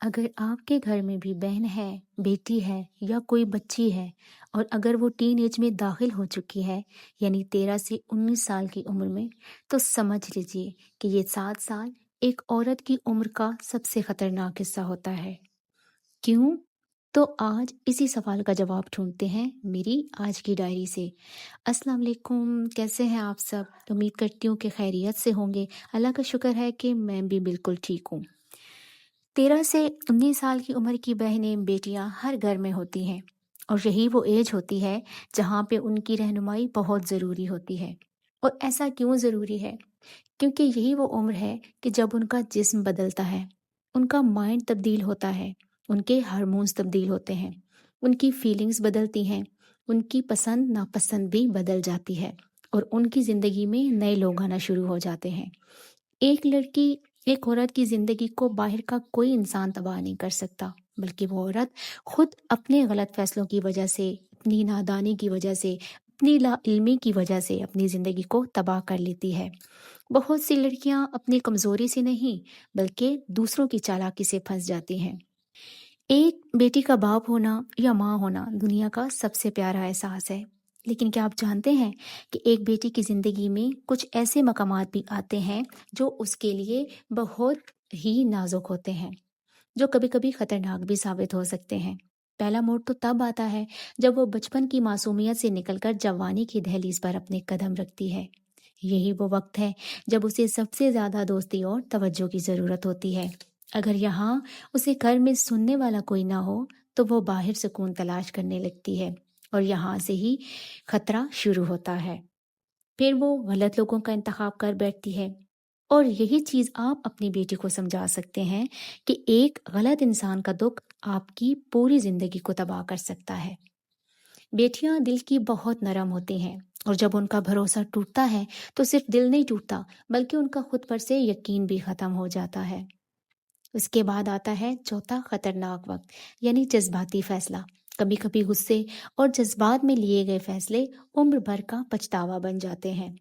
अगर आपके घर में भी बहन है, बेटी है या कोई बच्ची है और अगर वो टीन एज में दाखिल हो चुकी है, यानी 13 से 19 साल की उम्र में, तो समझ लीजिए कि ये 7 साल एक औरत की उम्र का सबसे खतरनाक हिस्सा होता है। क्यों? तो आज इसी सवाल का जवाब ढूंढते हैं मेरी आज की डायरी से। अस्सलाम वालेकुम, कैसे हैं आप सब? उम्मीद करती हूँ कि खैरियत से होंगे। अल्लाह का शुक्र है कि मैं भी बिल्कुल ठीक हूँ। 13 से 19 साल की उम्र की बहनें बेटियां हर घर में होती हैं और यही वो एज होती है जहाँ पे उनकी रहनुमाई बहुत ज़रूरी होती है। और ऐसा क्यों ज़रूरी है? क्योंकि यही वो उम्र है कि जब उनका जिस्म बदलता है, उनका माइंड तब्दील होता है, उनके हार्मोन्स तब्दील होते हैं, उनकी फीलिंग्स बदलती हैं, उनकी पसंद नापसंद भी बदल जाती है और उनकी ज़िंदगी में नए लोग आना शुरू हो जाते हैं। एक लड़की, एक औरत की जिंदगी को बाहर का कोई इंसान तबाह नहीं कर सकता, बल्कि वो औरत खुद अपने गलत फैसलों की वजह से, अपनी नादानी की वजह से, अपनी लाइल्मी की वजह से अपनी जिंदगी को तबाह कर लेती है। बहुत सी लड़कियां अपनी कमजोरी से नहीं, बल्कि दूसरों की चालाकी से फंस जाती हैं। एक बेटी का बाप होना या माँ होना दुनिया का सबसे प्यारा एहसास है। लेकिन क्या आप जानते हैं कि एक बेटी की जिंदगी में कुछ ऐसे मकामात भी आते हैं जो उसके लिए बहुत ही नाजुक होते हैं, जो कभी कभी खतरनाक भी साबित हो सकते हैं। पहला मोड़ तो तब आता है जब वो बचपन की मासूमियत से निकलकर जवानी की दहलीज पर अपने कदम रखती है। यही वो वक्त है जब उसे सबसे ज्यादा दोस्ती और तवज्जो की जरूरत होती है। अगर यहाँ उसे घर में सुनने वाला कोई ना हो, तो वो बाहर सुकून तलाश करने लगती है और यहाँ से ही खतरा शुरू होता है। फिर वो गलत लोगों का इंतखाब कर बैठती है। और यही चीज आप अपनी बेटी को समझा सकते हैं कि एक गलत इंसान का दुख आपकी पूरी जिंदगी को तबाह कर सकता है। बेटियां दिल की बहुत नरम होती हैं और जब उनका भरोसा टूटता है तो सिर्फ दिल नहीं टूटता, बल्कि उनका खुद पर से यकीन भी खत्म हो जाता है। उसके बाद आता है चौथा खतरनाक वक्त, यानी जज्बाती फैसला। कभी कभी गुस्से और जज्बात में लिए गए फैसले उम्र भर का पछतावा बन जाते हैं।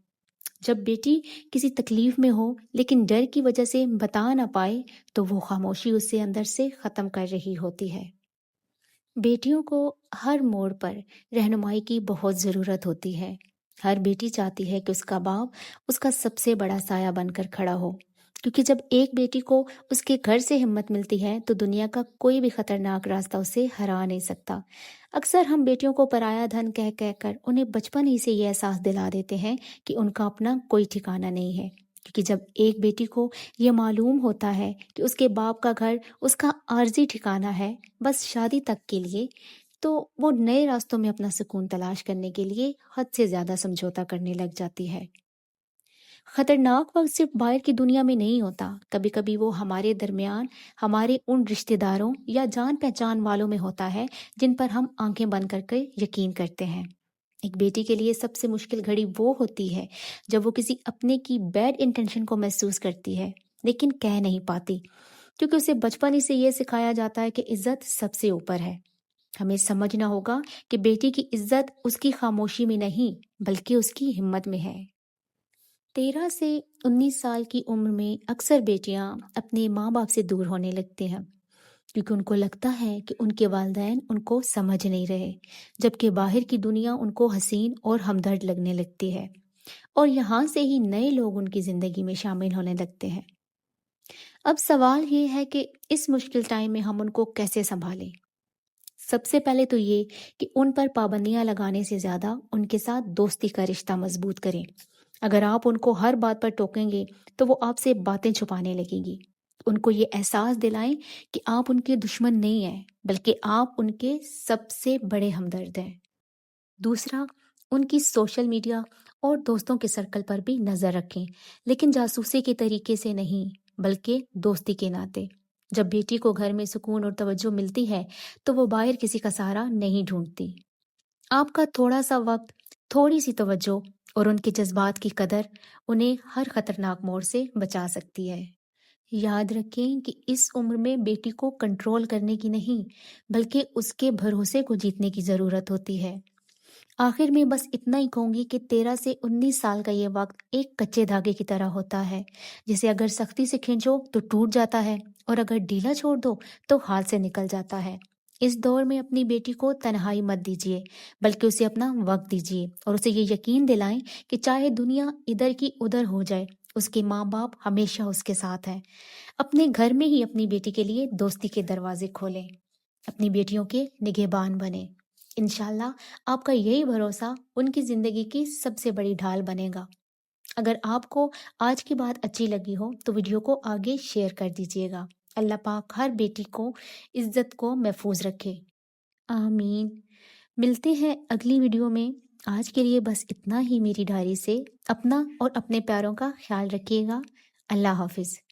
जब बेटी किसी तकलीफ में हो लेकिन डर की वजह से बता ना पाए, तो वो खामोशी उसे अंदर से खत्म कर रही होती है। बेटियों को हर मोड़ पर रहनुमाई की बहुत ज़रूरत होती है। हर बेटी चाहती है कि उसका बाप उसका सबसे बड़ा साया बनकर खड़ा हो, क्योंकि जब एक बेटी को उसके घर से हिम्मत मिलती है तो दुनिया का कोई भी खतरनाक रास्ता उसे हरा नहीं सकता। अक्सर हम बेटियों को पराया धन कह कहकर उन्हें बचपन ही से ये एहसास दिला देते हैं कि उनका अपना कोई ठिकाना नहीं है। क्योंकि जब एक बेटी को ये मालूम होता है कि उसके बाप का घर उसका आर्जी ठिकाना है, बस शादी तक के लिए, तो वो नए रास्तों में अपना सुकून तलाश करने के लिए हद से ज्यादा समझौता करने लग जाती है। खतरनाक वक्त सिर्फ बाहर की दुनिया में नहीं होता, कभी कभी वो हमारे दरमियान, हमारे उन रिश्तेदारों या जान पहचान वालों में होता है जिन पर हम आंखें बंद करके यकीन करते हैं। एक बेटी के लिए सबसे मुश्किल घड़ी वो होती है जब वो किसी अपने की बैड इंटेंशन को महसूस करती है, लेकिन कह नहीं पाती, क्योंकि उसे बचपन ही से ये सिखाया जाता है कि इज्जत सबसे ऊपर है। हमें समझना होगा कि बेटी की इज्जत उसकी खामोशी में नहीं, बल्कि उसकी हिम्मत में है। 13 से 19 साल की उम्र में अक्सर बेटियां अपने माँ बाप से दूर होने लगती हैं, क्योंकि उनको लगता है कि उनके वालिदैन उनको समझ नहीं रहे, जबकि बाहर की दुनिया उनको हसीन और हमदर्द लगने लगती है। और यहाँ से ही नए लोग उनकी जिंदगी में शामिल होने लगते हैं। अब सवाल ये है कि इस मुश्किल टाइम में हम उनको कैसे संभालें। सबसे पहले तो ये कि उन पर पाबंदियां लगाने से ज्यादा उनके साथ दोस्ती का रिश्ता मजबूत करें। अगर आप उनको हर बात पर टोकेंगे तो वो आपसे बातें छुपाने लगेंगी। उनको ये एहसास दिलाएं कि आप उनके दुश्मन नहीं हैं, बल्कि आप उनके सबसे बड़े हमदर्द हैं। दूसरा, उनकी सोशल मीडिया और दोस्तों के सर्कल पर भी नजर रखें, लेकिन जासूसी के तरीके से नहीं, बल्कि दोस्ती के नाते। जब बेटी को घर में सुकून और तवज्जो मिलती है, तो वो बाहर किसी का सहारा नहीं ढूंढती। आपका थोड़ा सा वक्त, थोड़ी सी तवज्जो और उनके जज्बात की कदर उन्हें हर खतरनाक मोड़ से बचा सकती है। याद रखें कि इस उम्र में बेटी को कंट्रोल करने की नहीं, बल्कि उसके भरोसे को जीतने की जरूरत होती है। آخر میں بس اتنا ہی کہوں گی کہ 13 سے 19 سال کا یہ وقت ایک کچے دھاگے کی طرح ہوتا ہے، جسے اگر سختی سے کھینچو تو ٹوٹ جاتا ہے اور اگر ڈھیلا چھوڑ دو تو ہاتھ سے نکل جاتا ہے۔ اس دور میں اپنی بیٹی کو تنہائی مت دیجیے، بلکہ اسے اپنا وقت دیجیے اور اسے یہ یقین دلائیں کہ چاہے دنیا ادھر کی ادھر ہو جائے، اس کے ماں باپ ہمیشہ اس کے ساتھ ہیں۔ اپنے گھر میں ہی اپنی بیٹی کے لیے دوستی کے دروازے کھولیں، اپنی بیٹیوں کے نگہبان بنیں۔ انشاءاللہ آپ کا یہی بھروسہ ان کی زندگی کی سب سے بڑی ڈھال بنے گا۔ اگر آپ کو آج کی بات اچھی لگی ہو تو ویڈیو کو آگے شیئر کر دیجیے گا۔ اللہ پاک ہر بیٹی کو عزت کو محفوظ رکھے، آمین۔ ملتے ہیں اگلی ویڈیو میں۔ آج کے لیے بس اتنا ہی۔ میری ڈائری سے اپنا اور اپنے پیاروں کا خیال رکھیے گا۔ اللہ حافظ۔